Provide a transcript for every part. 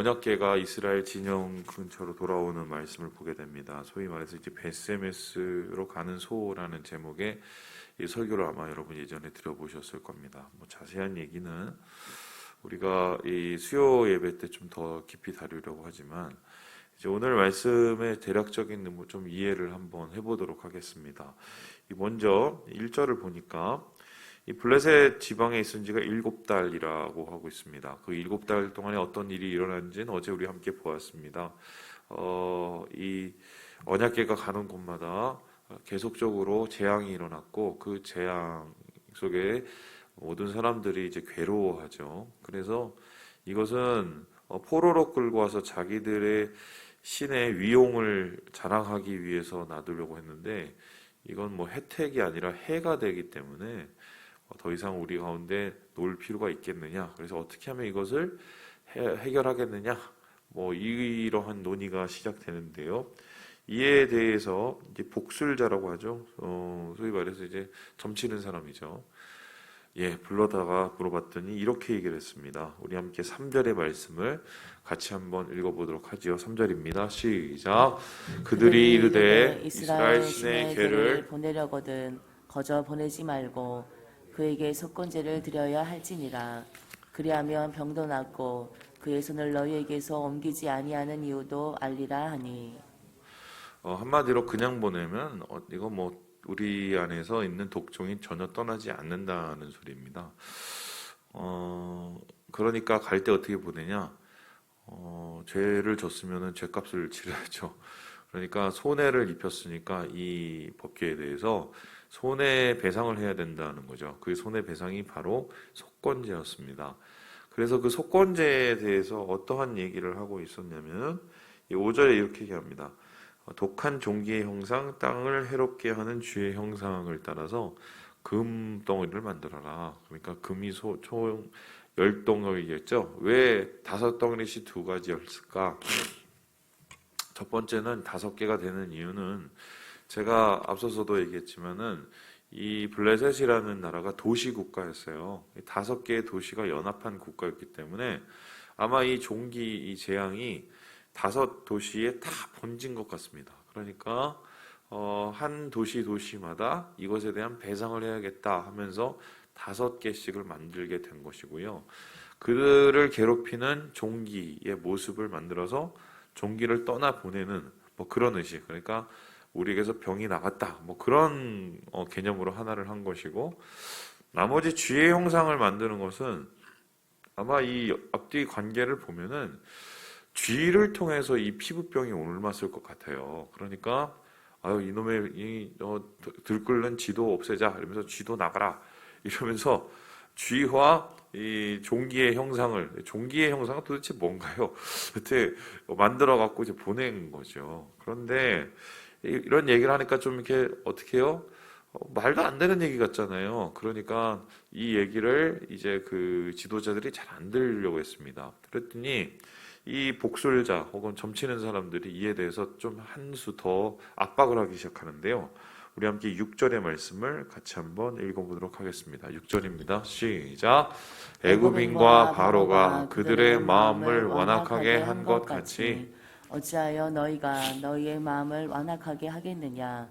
언약궤가 이스라엘 진영 근처로 돌아오는 말씀을 보게 됩니다. 소위 말해서 이제 베스메스로 가는 소라는 제목의 이 설교를 아마 여러분 예전에 들어보셨을 겁니다. 뭐 자세한 얘기는 우리가 이 수요 예배 때 좀 더 깊이 다루려고 하지만 이제 오늘 말씀의 대략적인 좀 이해를 한번 해보도록 하겠습니다. 먼저 1절을 보니까 이 블레셋 지방에 있은 지가 7달이라고 하고 있습니다. 그 7달 동안에 어떤 일이 일어났는지는 어제 우리 함께 보았습니다. 이 언약궤가 가는 곳마다 계속적으로 재앙이 일어났고 그 재앙 속에 모든 사람들이 이제 괴로워하죠. 그래서 이것은 포로로 끌고 와서 자기들의 신의 위용을 자랑하기 위해서 놔두려고 했는데 이건 뭐 혜택이 아니라 해가 되기 때문에 더 이상 우리 가운데 놓을 필요가 있겠느냐. 그래서 어떻게 하면 이것을 해결하겠느냐. 뭐 이러한 논의가 시작되는데요. 이에 대해서 이제 복술자라고 하죠. 소위 말해서 이제 점치는 사람이죠. 불러다가 물어봤더니 이렇게 얘기를 했습니다. 우리 함께 3절의 말씀을 같이 한번 읽어보도록 하지요. 3절입니다. 시작. 그들이 이르되 이스라엘 신의 궤를 보내려거든 거저 보내지 말고 그에게 속건제를 드려야 할지니라. 그리하면 병도 낫고 그의 손을 너희에게서 옮기지 아니하는 이유도 알리라 하니. 한마디로 그냥 보내면 이거 뭐 우리 안에서 있는 독종이 전혀 떠나지 않는다는 소리입니다. 그러니까 갈 때 어떻게 보내냐? 죄를 졌으면은 죄값을 치러야죠. 그러니까 손해를 입혔으니까 이 법궤에 대해서 손해배상을 해야 된다는 거죠. 그 손해배상이 바로 속건제였습니다. 그래서 그 속건제에 대해서 어떠한 얘기를 하고 있었냐면 5절에 이렇게 얘기합니다. 독한 종기의 형상, 땅을 해롭게 하는 쥐의 형상을 따라서 금덩어리를 만들어라. 그러니까 금이 총 10덩어리겠죠. 왜 5덩어리씩 2가지였을까? 첫 번째는 5개가 되는 이유는 제가 앞서서도 얘기했지만은 이 블레셋이라는 나라가 도시 국가였어요. 5개의 도시가 연합한 국가였기 때문에 아마 이 종기, 이 재앙이 5도시에 다 번진 것 같습니다. 그러니까 한 도시마다 이것에 대한 배상을 해야겠다 하면서 5개씩을 만들게 된 것이고요. 그들을 괴롭히는 종기의 모습을 만들어서 종기를 떠나 보내는 뭐 그런 의식. 그러니까 우리에게서 병이 나갔다. 뭐 그런 개념으로 하나를 한 것이고, 나머지 쥐의 형상을 만드는 것은 아마 이 앞뒤 관계를 보면은 쥐를 통해서 이 피부병이 옮았을 것 같아요. 그러니까 이놈의 들끓는 쥐도 없애자 이러면서 쥐도 나가라 이러면서 쥐와 이 종기의 형상은 도대체 뭔가요? 그때 만들어 갖고 이제 보낸 거죠. 그런데 이런 얘기를 하니까 좀 이렇게 어떻게 해요? 말도 안 되는 얘기 같잖아요. 그러니까 이 얘기를 이제 그 지도자들이 잘 안 들으려고 했습니다. 그랬더니 이 복술자 혹은 점치는 사람들이 이에 대해서 좀 한 수 더 압박을 하기 시작하는데요. 우리 함께 6절의 말씀을 같이 한번 읽어보도록 하겠습니다. 6절입니다. 시작. 애굽인과 바로가 그들의 마음을 완악하게 한 것 같이 어찌하여 너희가 너희의 마음을 완악하게 하겠느냐.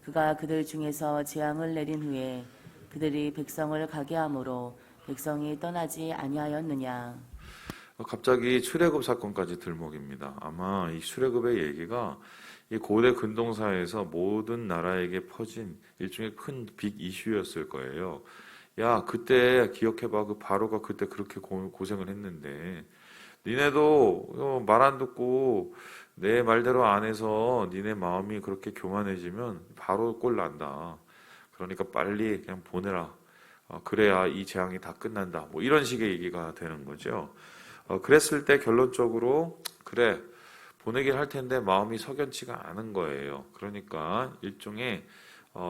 그가 그들 중에서 재앙을 내린 후에 그들이 백성을 가게 함으로 백성이 떠나지 아니하였느냐. 갑자기 출애굽 사건까지 들먹입니다. 아마 이 출애굽의 얘기가 이 고대 근동사에서 모든 나라에게 퍼진 일종의 큰 빅 이슈였을 거예요. 야, 그때 기억해봐. 그 바로가 그때 그렇게 고생을 했는데 니네도 말 안 듣고 내 말대로 안 해서 니네 마음이 그렇게 교만해지면 바로 꼴 난다. 그러니까 빨리 그냥 보내라. 그래야 이 재앙이 다 끝난다. 뭐 이런 식의 얘기가 되는 거죠. 그랬을 때 결론적으로 그래 보내긴 할 텐데 마음이 석연치가 않은 거예요. 그러니까 일종의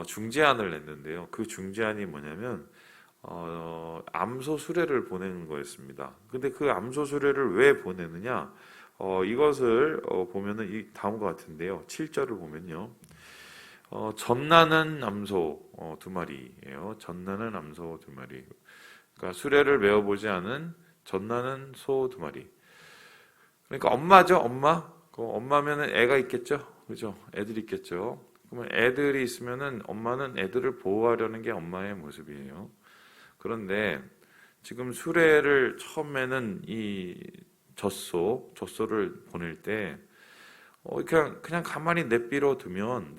중재안을 냈는데요. 그 중재안이 뭐냐면 암소 수레를 보내는 거였습니다. 근데 그 암소 수레를 왜 보내느냐? 이것을 보면은 이 다음과 같은데요. 7절을 보면요. 젖나는 암소 2마리예요. 젖나는 암소 2마리. 그러니까 수레를 메어보지 않은 젖나는 소 2마리. 그러니까 엄마죠, 엄마. 그 엄마면은 애가 있겠죠, 그죠? 애들이 있겠죠. 그러면 애들이 있으면은 엄마는 애들을 보호하려는 게 엄마의 모습이에요. 그런데 지금 수레를 처음에는 이 젖소를 보낼 때 그냥 가만히 내버려 두면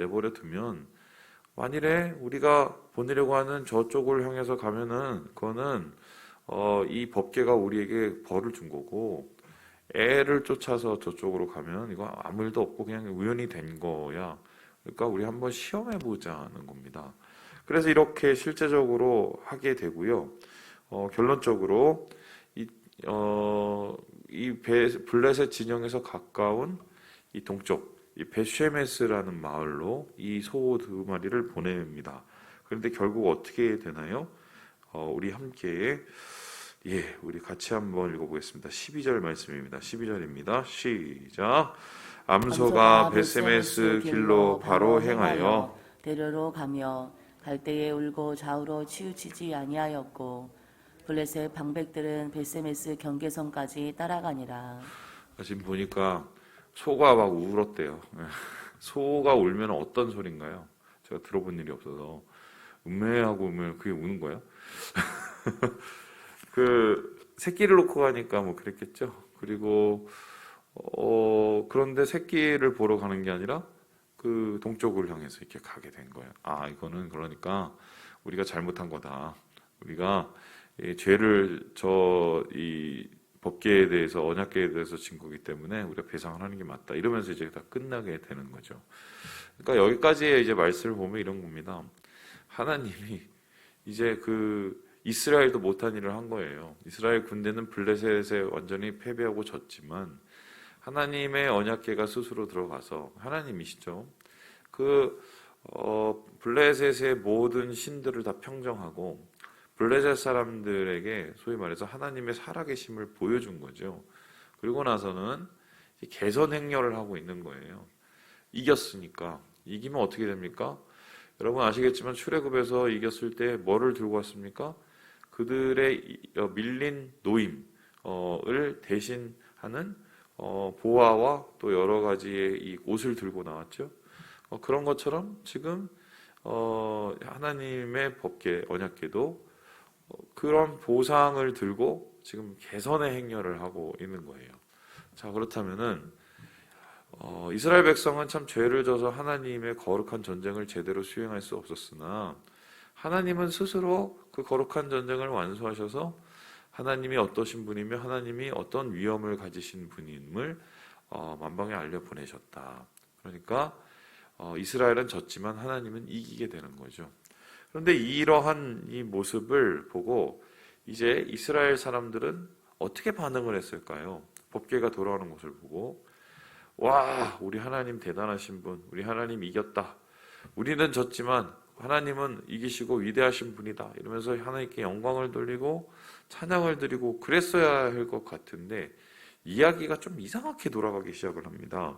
만일에 우리가 보내려고 하는 저쪽을 향해서 가면은 그거는 이 법궤가 우리에게 벌을 준 거고 애를 쫓아서 저쪽으로 가면 이거 아무 일도 없고 그냥 우연히 된 거야. 그러니까 우리 한번 시험해 보자는 겁니다. 그래서 이렇게 실제적으로 하게 되고요. 결론적으로 블레셋 진영에서 가까운 이 동쪽 이 베쉐메스라는 마을로 이 소 두 마리를 보냅니다. 그런데 결국 어떻게 되나요? 우리 함께 우리 같이 한번 읽어보겠습니다. 12절 말씀입니다. 12절입니다. 시작. 암소가 베세메스 길로 바로 행하여 대로로 가며 갈대에 울고 좌우로 치우치지 아니하였고 블레셋 방백들은 베세메스 경계선까지 따라가니라. 지금 보니까 소가 막 울었대요. 소가 울면 어떤 소린가요? 제가 들어본 일이 없어서 음메하고 울면 그게 우는 거예요? 그 새끼를 놓고 가니까 뭐 그랬겠죠. 그리고 그런데 새끼를 보러 가는 게 아니라 그 동쪽을 향해서 이렇게 가게 된 거예요. 이거는 그러니까 우리가 잘못한 거다. 우리가 이 죄를 이 법계에 대해서 언약계에 대해서 진 거기 때문에 우리가 배상을 하는 게 맞다. 이러면서 이제 다 끝나게 되는 거죠. 그러니까 여기까지의 이제 말씀을 보면 이런 겁니다. 하나님이 이제 그 이스라엘도 못한 일을 한 거예요. 이스라엘 군대는 블레셋에 완전히 패배하고 졌지만 하나님의 언약궤가 스스로 들어가서 하나님이시죠. 블레셋의 모든 신들을 다 평정하고 블레셋 사람들에게 소위 말해서 하나님의 살아계심을 보여준 거죠. 그리고 나서는 개선 행렬을 하고 있는 거예요. 이겼으니까. 이기면 어떻게 됩니까? 여러분 아시겠지만 출애굽에서 이겼을 때 뭐를 들고 왔습니까? 그들의 밀린 노임을 대신하는 보화와 또 여러 가지의 이 옷을 들고 나왔죠. 그런 것처럼 지금 하나님의 법궤 언약궤도 그런 보상을 들고 지금 개선의 행렬을 하고 있는 거예요. 자, 그렇다면은 이스라엘 백성은 참 죄를 져서 하나님의 거룩한 전쟁을 제대로 수행할 수 없었으나 하나님은 스스로 그 거룩한 전쟁을 완수하셔서 하나님이 어떠신 분이며 하나님이 어떤 위엄을 가지신 분임을 만방에 알려보내셨다. 그러니까 이스라엘은 졌지만 하나님은 이기게 되는 거죠. 그런데 이러한 이 모습을 보고 이제 이스라엘 사람들은 어떻게 반응을 했을까요? 법궤가 돌아오는 것을 보고 와, 우리 하나님 대단하신 분, 우리 하나님 이겼다. 우리는 졌지만 하나님은 이기시고 위대하신 분이다. 이러면서 하나님께 영광을 돌리고 찬양을 드리고 그랬어야 할 것 같은데 이야기가 좀 이상하게 돌아가기 시작을 합니다.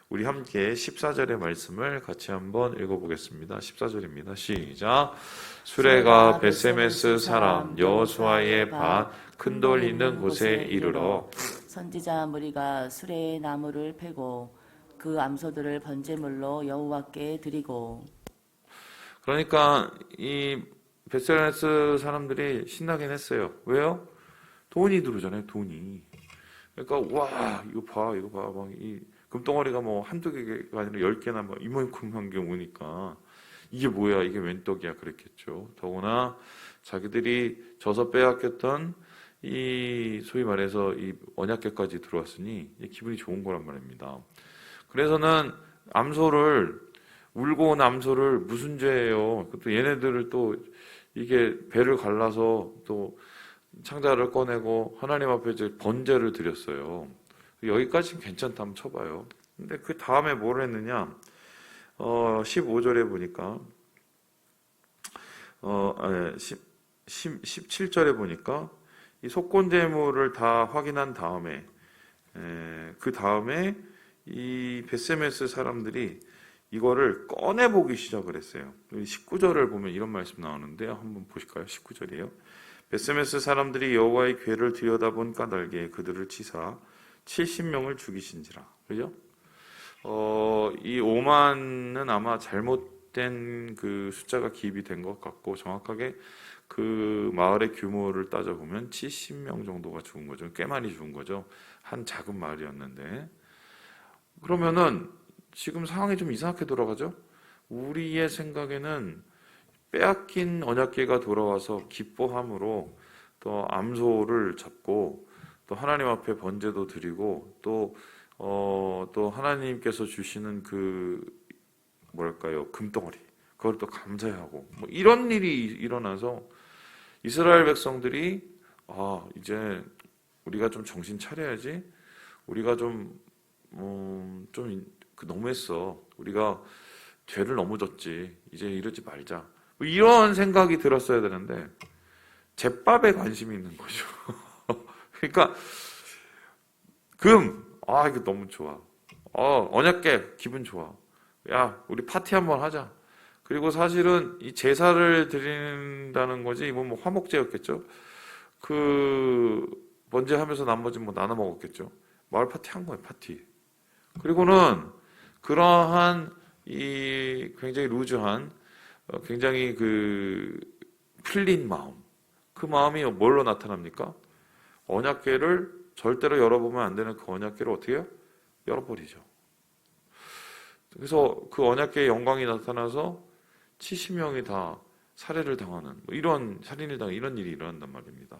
우리 함께 14절의 말씀을 같이 한번 읽어보겠습니다. 14절입니다. 시작. 수레가 베세메스 사람 여호수아의 밭 큰 돌 있는 곳에 이르러 선지자 무리가 수레의 나무를 패고 그 암소들을 번제물로 여호와께 드리고. 그러니까 이 베세메스 사람들이 신나긴 했어요. 왜요? 돈이 들어오잖아요. 돈이. 그러니까 와 이거 봐 막 이 금덩어리가 뭐 한두 개가 아니라 10개나 뭐 이만큼한 게 오니까 이게 뭐야 이게 웬 떡이야 그랬겠죠. 더구나 자기들이 져서 빼앗겼던 이 소위 말해서 이 언약궤까지 들어왔으니 기분이 좋은 거란 말입니다. 그래서는 울고 온 암소를 무슨 죄예요? 또 얘네들을 또 이게 배를 갈라서 또 창자를 꺼내고 하나님 앞에 이제 번제를 드렸어요. 여기까지는 괜찮다 한번 쳐봐요. 근데 그 다음에 뭘 했느냐? 15절에 보니까 17절에 보니까 이 속건제물을 다 확인한 다음에 그 다음에 이 베세메스 사람들이 이거를 꺼내보기 시작을 했어요. 19절을 보면 이런 말씀 나오는데요. 한번 보실까요? 19절이에요. 베세메스 사람들이 여호와의 궤를 들여다본 까닭에 그들을 치사 70명을 죽이신지라. 그죠? 이 5만은 아마 잘못된 그 숫자가 기입이 된 것 같고, 정확하게 그 마을의 규모를 따져보면 70명 정도가 죽은 거죠. 꽤 많이 죽은 거죠. 한 작은 마을이었는데. 그러면은 지금 상황이 좀 이상하게 돌아가죠? 우리의 생각에는 빼앗긴 언약궤가 돌아와서 기뻐함으로 또 암소를 잡고 또 하나님 앞에 번제도 드리고 또 하나님께서 주시는 그 뭐랄까요, 금덩어리, 그걸 또 감사하고 뭐 이런 일이 일어나서 이스라엘 백성들이 이제 우리가 좀 정신 차려야지, 우리가 너무했어, 우리가 죄를 너무 졌지, 이제 이러지 말자, 뭐 이런 생각이 들었어야 되는데 제밥에 관심이 있는 거죠. 그러니까 이거 너무 좋아. 언약궤 기분 좋아. 야, 우리 파티 한번 하자. 그리고 사실은 이 제사를 드린다는 거지, 이건 뭐 화목제였겠죠. 번제 하면서 나머지 뭐 나눠 먹었겠죠. 마을 파티 한 거예요, 파티. 그리고는 그러한 이 굉장히 루즈한, 굉장히 풀린 마음, 그 마음이 뭘로 나타납니까? 언약궤를 절대로 열어보면 안 되는 그 언약궤를 어떻게 해요? 열어버리죠. 그래서 그 언약궤의 영광이 나타나서 70명이 다 살해를 당하는, 이런 살인을 당하는 이런 일이 일어난단 말입니다.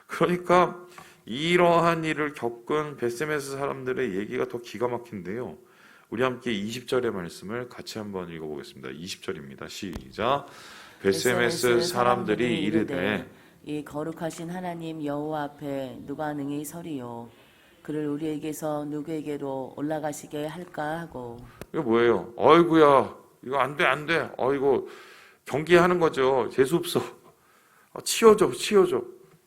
그러니까 이러한 일을 겪은 베세메스 사람들의 얘기가 더 기가 막힌데요. 우리 함께 20절의 말씀을 같이 한번 읽어보겠습니다. 20절입니다. 시작. 베세메스 사람들이 이르되 이 거룩하신 하나님 여호와 앞에 누가 능히 서리요? 그를 우리에게서 누구에게로 올라가시게 할까 하고. 이거 뭐예요? 어이구야, 이거 안 돼, 안 돼. 이거 경계하는 거죠. 재수 없어. 치워줘.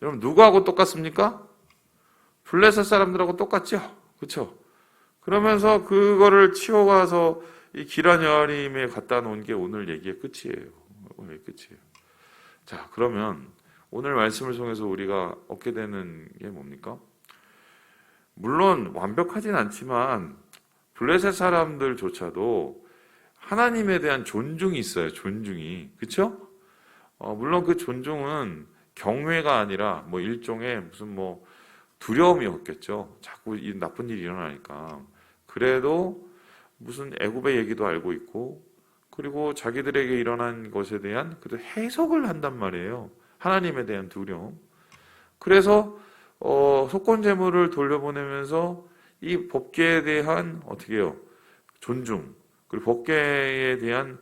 여러분, 누구하고 똑같습니까? 블레셋 사람들하고 똑같죠? 그렇죠? 그러면서 그거를 치워가서 이 기란 여아림에 갖다 놓은 게 오늘 얘기의 끝이에요. 오늘 끝이에요. 자, 그러면 오늘 말씀을 통해서 우리가 얻게 되는 게 뭡니까? 물론 완벽하진 않지만 블레셋 사람들조차도 하나님에 대한 존중이 있어요. 존중이. 그렇죠? 물론 그 존중은 경외가 아니라 뭐 일종의 무슨 뭐 두려움이었겠죠. 자꾸 이 나쁜 일이 일어나니까. 그래도 무슨 애굽의 얘기도 알고 있고, 그리고 자기들에게 일어난 것에 대한 그 해석을 한단 말이에요. 하나님에 대한 두려움. 그래서 속건 제물을 돌려보내면서 이 법궤에 대한 어떻게 해요? 존중, 그리고 법궤에 대한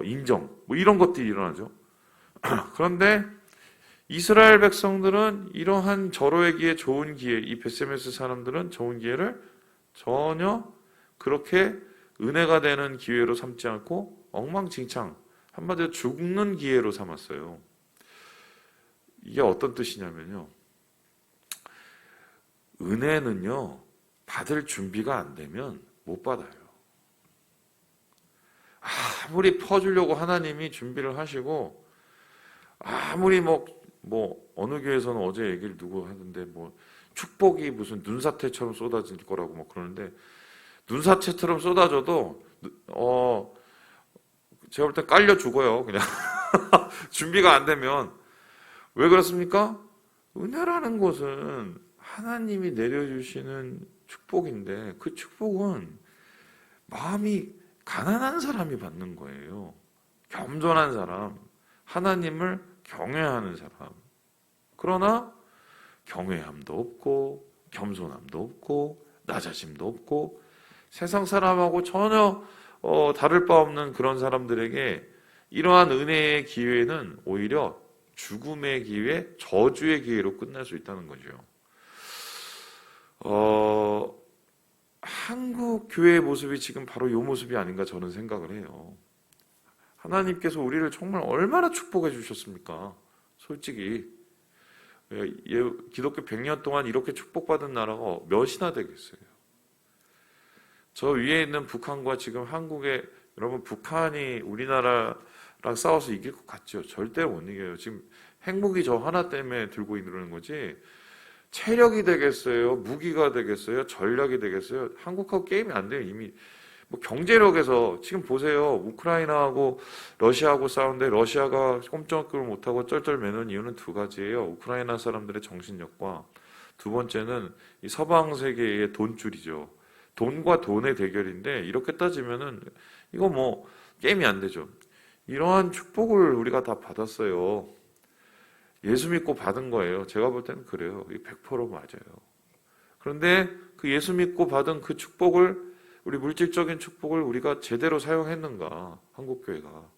인정, 뭐 이런 것들이 일어나죠. 그런데 이스라엘 백성들은 이러한 절호의 좋은 기회, 이 베세메스 사람들은 좋은 기회를 전혀 그렇게 은혜가 되는 기회로 삼지 않고 엉망진창, 한마디로 죽는 기회로 삼았어요. 이게 어떤 뜻이냐면요, 은혜는요, 받을 준비가 안 되면 못 받아요. 아무리 퍼주려고 하나님이 준비를 하시고, 아무리 어느 교회에서는 어제 얘기를 누구 하던데, 축복이 무슨 눈사태처럼 쏟아질 거라고 막 그러는데, 눈사태처럼 쏟아져도, 제가 볼 때 깔려 죽어요, 그냥. 준비가 안 되면. 왜 그렇습니까? 은혜라는 것은 하나님이 내려주시는 축복인데, 그 축복은 마음이 가난한 사람이 받는 거예요. 겸손한 사람, 하나님을 경외하는 사람. 그러나 경외함도 없고 겸손함도 없고 낮아짐도 없고 세상 사람하고 전혀 다를 바 없는 그런 사람들에게 이러한 은혜의 기회는 오히려 죽음의 기회, 저주의 기회로 끝날 수 있다는 거죠. 한국 교회의 모습이 지금 바로 이 모습이 아닌가 저는 생각을 해요. 하나님께서 우리를 정말 얼마나 축복해 주셨습니까? 솔직히 기독교 100년 동안 이렇게 축복받은 나라가 몇이나 되겠어요. 저 위에 있는 북한과 지금 한국의, 여러분, 북한이 우리나라랑 싸워서 이길 것 같죠? 절대 못 이겨요. 지금 핵무기 저 하나 때문에 들고 있는 거지, 체력이 되겠어요? 무기가 되겠어요? 전략이 되겠어요? 한국하고 게임이 안 돼요. 이미 뭐 경제력에서 지금 보세요. 우크라이나하고 러시아하고 싸우는데 러시아가 꼼짝을 못하고 쩔쩔매는 이유는 두 가지예요. 우크라이나 사람들의 정신력과 두 번째는 이 서방 세계의 돈줄이죠. 돈과 돈의 대결인데 이렇게 따지면은 이거 뭐 게임이 안 되죠. 이러한 축복을 우리가 다 받았어요. 예수 믿고 받은 거예요. 제가 볼 때는 그래요. 이게 100% 맞아요. 그런데 그 예수 믿고 받은 그 축복을 우리 물질적인 축복을 우리가 제대로 사용했는가? 한국교회가.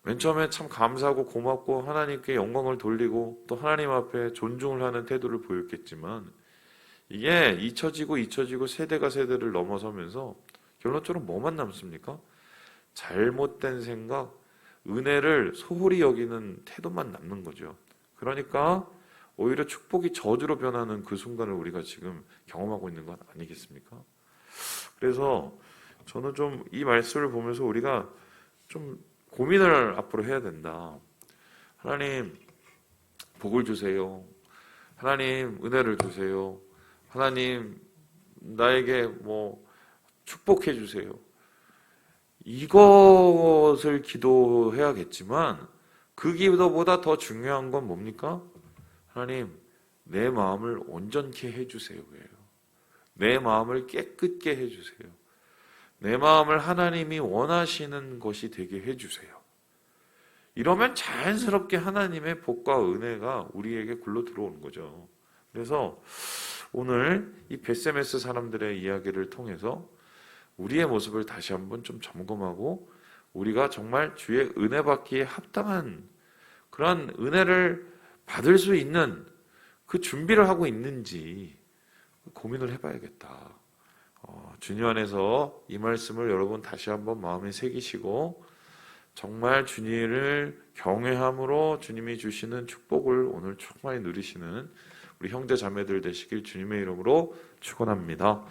맨 처음에 참 감사하고 고맙고 하나님께 영광을 돌리고 또 하나님 앞에 존중을 하는 태도를 보였겠지만 이게 잊혀지고 세대가 세대를 넘어서면서 결론적으로 뭐만 남습니까? 잘못된 생각, 은혜를 소홀히 여기는 태도만 남는 거죠. 그러니까 오히려 축복이 저주로 변하는 그 순간을 우리가 지금 경험하고 있는 건 아니겠습니까? 그래서 저는 좀 이 말씀을 보면서 우리가 좀 고민을 앞으로 해야 된다. 하나님, 복을 주세요. 하나님, 은혜를 주세요. 하나님, 나에게 뭐 축복해 주세요. 이것을 기도해야겠지만 그 기도보다 더 중요한 건 뭡니까? 하나님, 내 마음을 온전케 해주세요. 내 마음을 깨끗게 해주세요. 내 마음을 하나님이 원하시는 것이 되게 해주세요. 이러면 자연스럽게 하나님의 복과 은혜가 우리에게 굴러 들어오는 거죠. 그래서 오늘 이 베세메스 사람들의 이야기를 통해서 우리의 모습을 다시 한번 좀 점검하고 우리가 정말 주의 은혜 받기에 합당한 그런 은혜를 받을 수 있는 그 준비를 하고 있는지 고민을 해봐야겠다. 주님 안에서 이 말씀을 여러분 다시 한번 마음에 새기시고 정말 주님을 경외함으로 주님이 주시는 축복을 오늘 충만히 누리시는 우리 형제 자매들 되시길 주님의 이름으로 축원합니다.